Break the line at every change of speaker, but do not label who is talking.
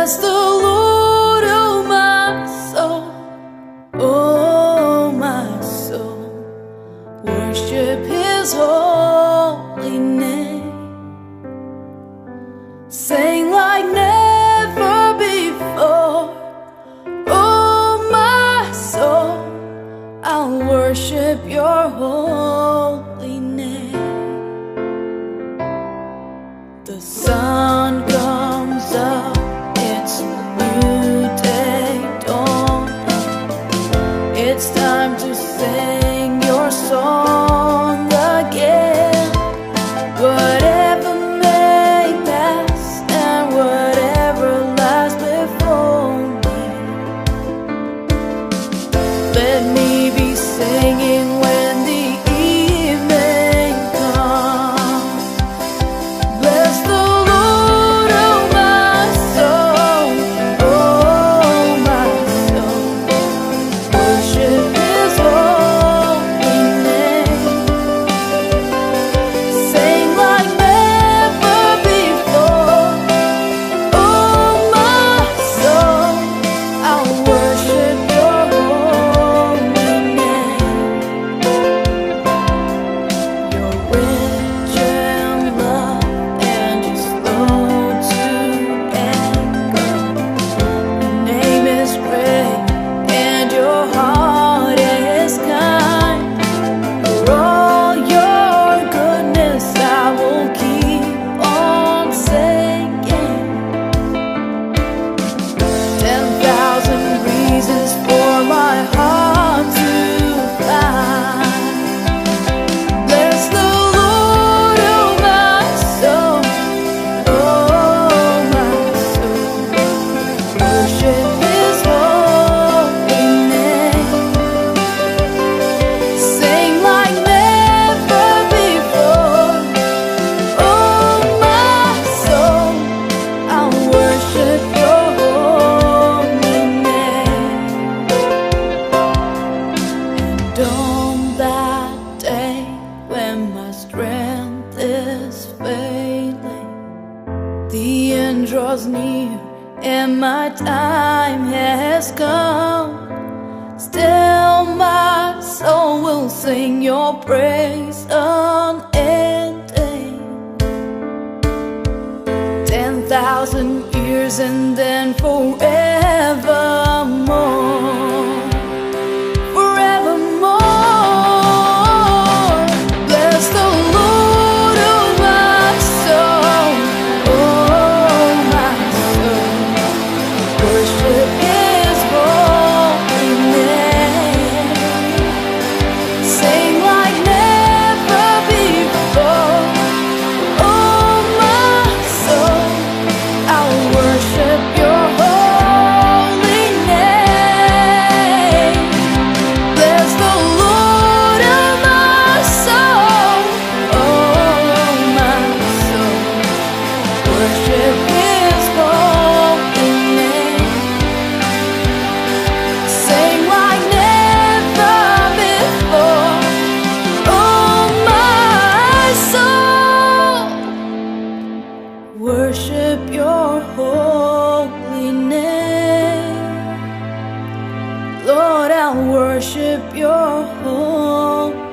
Bless the Lord, oh my soul, worship His holy name. Sing like never before, oh my soul, I'll worship Your holy name. The sun comes up, it's a new day dawning. It's time to sing Your song again. Whatever may pass and whatever lies before me, let me be singing when the evening comes. Bless the Lord, oh my soul, worship His holy name. Sing like never before, oh my soul, I'll worship Your holy name. You're rich in love and You're slow to anger. Your name is great and Your heart is kind. For all Your goodness I will keep on singing. 10,000 reasons for my heart to fly. Bless the Lord, oh my soul, worship His holy name. Sing like never before, oh my soul, I'll worship Your holy name. And on that day when my strength is failing, the end draws near and my time has come, still my soul will sing Your praise unending. 10,000 years and then forevermore. Forevermore. Bless the Lord, oh my soul, worship His holy name. Sing like never before, oh my soul, I'll worship Your holy name. Bless the Lord, oh my soul, worship His holy name. Sing like never before, oh my soul, worship Your holy name. Lord, I'll worship Your holy